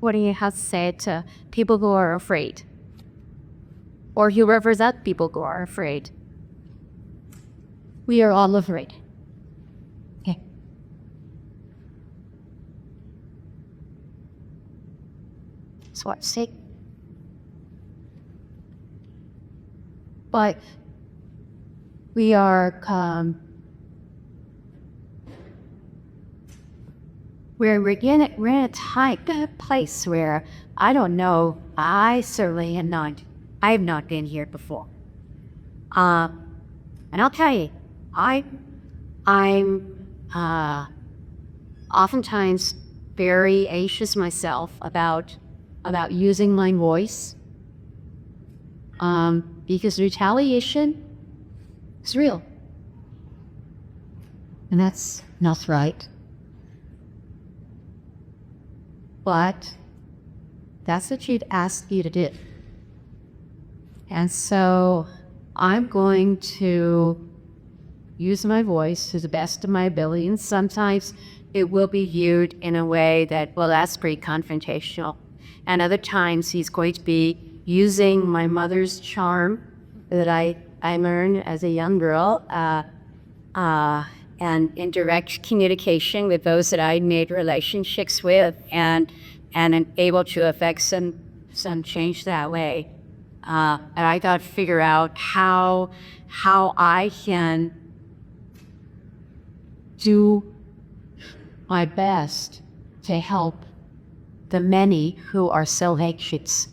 what he has said to people who are afraid, or who represent people who are afraid. We are all afraid. Okay. That's what I say. But we are, we're in a tight place where I don't know. I certainly am not. I have not been here before. And I'll tell you, I'm oftentimes very anxious myself about using my voice, because retaliation is real, and that's not right. But that's what she'd ask you to do. And so I'm going to use my voice to the best of my ability. And sometimes it will be viewed in a way that, well, that's pretty confrontational. And other times he's going to be using my mother's charm that I learned as a young girl, and in direct communication with those that I made relationships with, and able to affect some change that way. And I got to figure out how I can do my best to help the many who are so anxious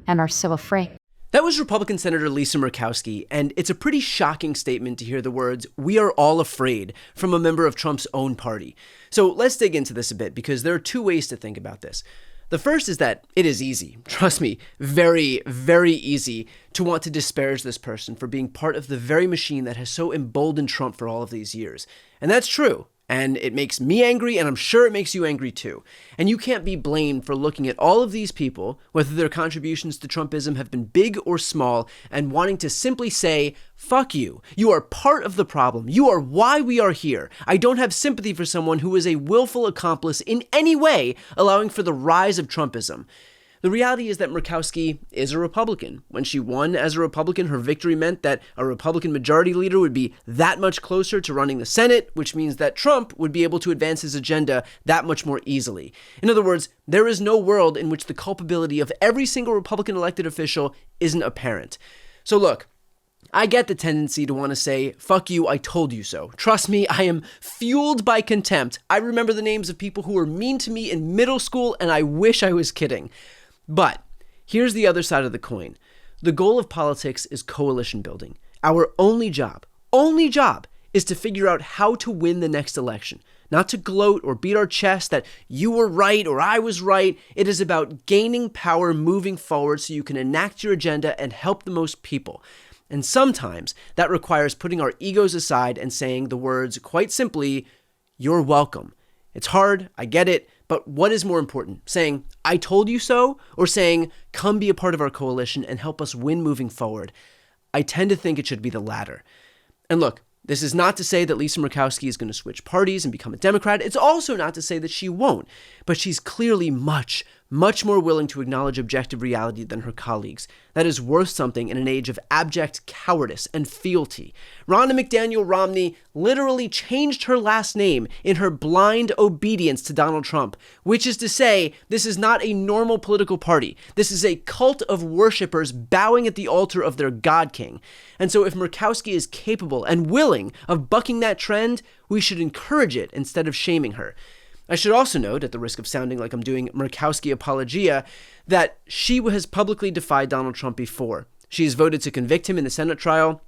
and are so afraid. That was Republican Senator Lisa Murkowski, and it's a pretty shocking statement to hear the words, "we are all afraid," from a member of Trump's own party. So let's dig into this a bit, because there are two ways to think about this. The first is that it is easy, trust me, very, very easy to want to disparage this person for being part of the very machine that has so emboldened Trump for all of these years. And that's true. And it makes me angry, and I'm sure it makes you angry too. And you can't be blamed for looking at all of these people, whether their contributions to Trumpism have been big or small, and wanting to simply say, fuck you. You are part of the problem. You are why we are here. I don't have sympathy for someone who is a willful accomplice in any way, allowing for the rise of Trumpism. The reality is that Murkowski is a Republican. When she won as a Republican, her victory meant that a Republican majority leader would be that much closer to running the Senate, which means that Trump would be able to advance his agenda that much more easily. In other words, there is no world in which the culpability of every single Republican elected official isn't apparent. So look, I get the tendency to want to say, fuck you, I told you so. Trust me, I am fueled by contempt. I remember the names of people who were mean to me in middle school, and I wish I was kidding. But here's the other side of the coin. The goal of politics is coalition building. Our only job is to figure out how to win the next election. Not to gloat or beat our chest that you were right or I was right. It is about gaining power moving forward so you can enact your agenda and help the most people. And sometimes that requires putting our egos aside and saying the words, quite simply, you're welcome. It's hard, I get it, but what is more important? Saying, I told you so, or saying, come be a part of our coalition and help us win moving forward? I tend to think it should be the latter. And look, this is not to say that Lisa Murkowski is going to switch parties and become a Democrat. It's also not to say that she won't, but she's clearly much more willing to acknowledge objective reality than her colleagues. That is worth something in an age of abject cowardice and fealty. Ronna McDaniel Romney literally changed her last name in her blind obedience to Donald Trump, which is to say, this is not a normal political party. This is a cult of worshipers bowing at the altar of their God King. And so if Murkowski is capable and willing of bucking that trend, we should encourage it instead of shaming her. I should also note, at the risk of sounding like I'm doing Murkowski apologia, that she has publicly defied Donald Trump before. She has voted to convict him in the Senate trial.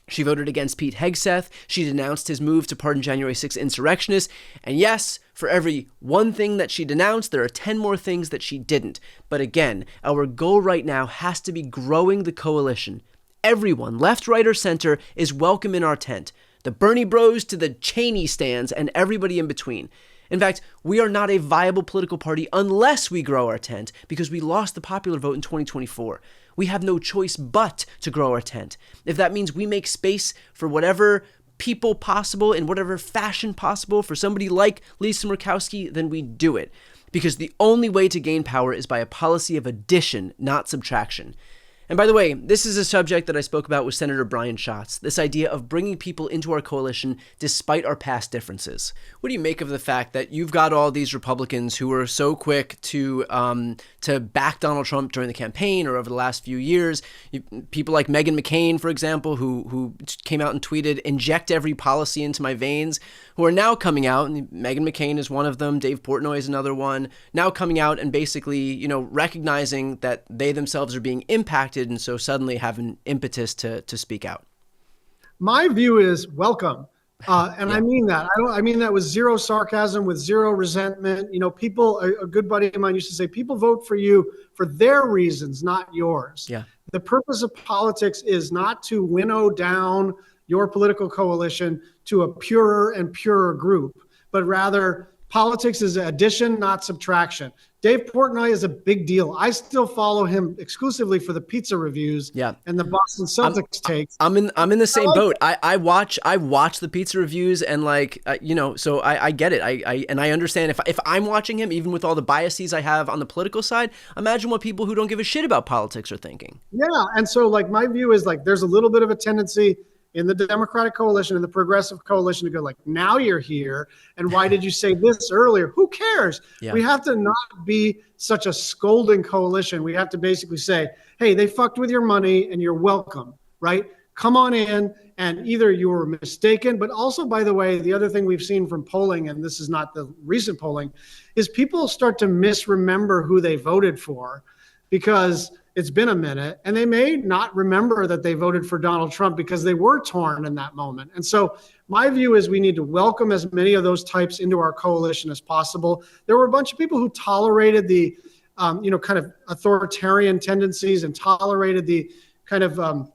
She voted against Pete Hegseth. She denounced his move to pardon January 6 insurrectionists. And yes, for every one thing that she denounced, there are 10 more things that she didn't. But again, our goal right now has to be growing the coalition. Everyone, left, right, or center, is welcome in our tent. The Bernie bros to the Cheney stands and everybody in between. In fact, we are not a viable political party unless we grow our tent, because we lost the popular vote in 2024. We have no choice but to grow our tent. If that means we make space for whatever people possible in whatever fashion possible for somebody like Lisa Murkowski, then we do it. because the only way to gain power is by a policy of addition, not subtraction. And by the way, this is a subject that I spoke about with Senator Brian Schatz, this idea of bringing people into our coalition despite our past differences. What do you make of the fact that you've got all these Republicans who were so quick to back Donald Trump during the campaign or over the last few years? People like Meghan McCain, for example, who came out and tweeted, "Inject every policy into my veins," who are now coming out, and Meghan McCain is one of them, Dave Portnoy is another one, now coming out and basically, recognizing that they themselves are being impacted and so suddenly have an impetus to speak out. My view is welcome. And Yeah. I mean that. I mean that with zero sarcasm, with zero resentment. People, a good buddy of mine used to say, people vote for you for their reasons, not yours. Yeah. The purpose of politics is not to winnow down your political coalition to a purer and purer group, but rather politics is addition, not subtraction. Dave Portnoy is a big deal. I still follow him exclusively for the pizza reviews and the Boston Celtics takes. I'm in the same boat. I watch the pizza reviews and so I get it. I understand if I'm watching him, even with all the biases I have on the political side, imagine what people who don't give a shit about politics are thinking. Yeah. And so my view is there's a little bit of a tendency in the Democratic coalition and the Progressive coalition to go now you're here. And why did you say this earlier? Who cares? Yeah. We have to not be such a scolding coalition. We have to basically say, hey, they fucked with your money and you're welcome, right? Come on in, and either you were mistaken, but also, by the way, the other thing we've seen from polling, and this is not the recent polling, is people start to misremember who they voted for because it's been a minute, and they may not remember that they voted for Donald Trump because they were torn in that moment. And so my view is we need to welcome as many of those types into our coalition as possible. There were a bunch of people who tolerated the, kind of authoritarian tendencies and tolerated the kind of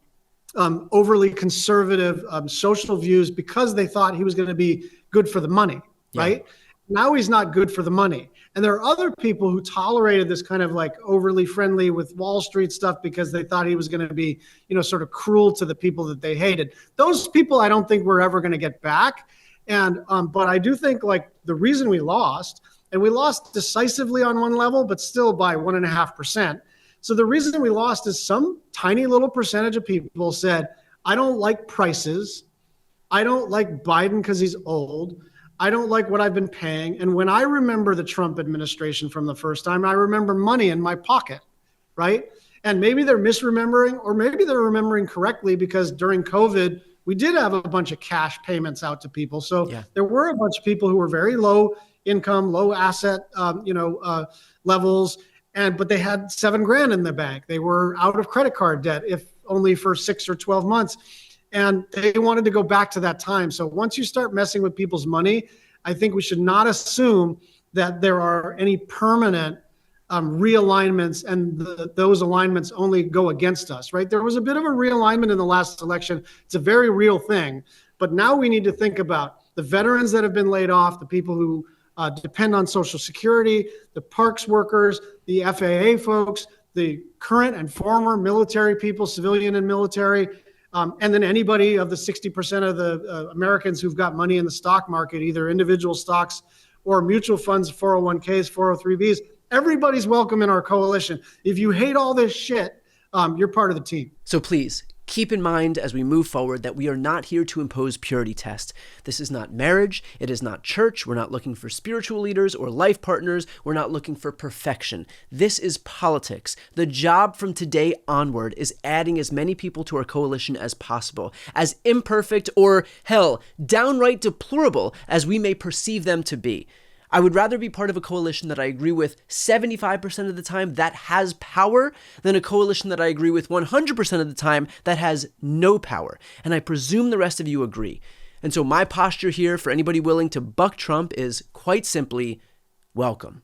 overly conservative social views because they thought he was going to be good for the money, right? Now he's not good for the money. And there are other people who tolerated this kind of overly friendly with Wall Street stuff because they thought he was going to be, sort of cruel to the people that they hated. Those people, I don't think we're ever going to get back. And, but I do think the reason we lost, and we lost decisively on one level, but still by 1.5%. So the reason we lost is some tiny little percentage of people said, I don't like prices. I don't like Biden because he's old. I don't like what I've been paying. And when I remember the Trump administration from the first time, I remember money in my pocket, right? And maybe they're misremembering, or maybe they're remembering correctly because during COVID, we did have a bunch of cash payments out to people. So there were a bunch of people who were very low income, low asset, levels, but they had $7,000 in the bank. They were out of credit card debt, if only for 6 or 12 months. And they wanted to go back to that time. So once you start messing with people's money, I think we should not assume that there are any permanent realignments and those alignments only go against us, right? There was a bit of a realignment in the last election. It's a very real thing. But now we need to think about the veterans that have been laid off, the people who depend on Social Security, the parks workers, the FAA folks, the current and former military people, civilian and military, and then anybody of the 60% of the Americans who've got money in the stock market, either individual stocks or mutual funds, 401ks, 403bs, everybody's welcome in our coalition. If you hate all this shit, you're part of the team. So please, keep in mind as we move forward that we are not here to impose purity tests. This is not marriage. It is not church. We're not looking for spiritual leaders or life partners. We're not looking for perfection. This is politics. The job from today onward is adding as many people to our coalition as possible, as imperfect or, hell, downright deplorable as we may perceive them to be. I would rather be part of a coalition that I agree with 75% of the time that has power than a coalition that I agree with 100% of the time that has no power. And I presume the rest of you agree. And so my posture here for anybody willing to buck Trump is quite simply, welcome.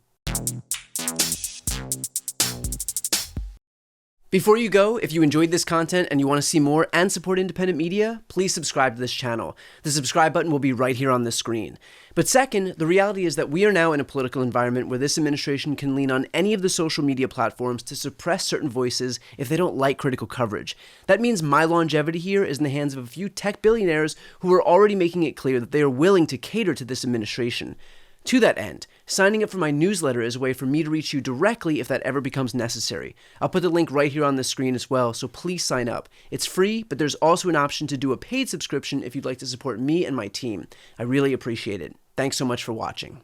Before you go, if you enjoyed this content and you want to see more and support independent media, please subscribe to this channel. The subscribe button will be right here on the screen. But second, the reality is that we are now in a political environment where this administration can lean on any of the social media platforms to suppress certain voices if they don't like critical coverage. That means my longevity here is in the hands of a few tech billionaires who are already making it clear that they are willing to cater to this administration. To that end, signing up for my newsletter is a way for me to reach you directly if that ever becomes necessary. I'll put the link right here on the screen as well, so please sign up. It's free, but there's also an option to do a paid subscription if you'd like to support me and my team. I really appreciate it. Thanks so much for watching.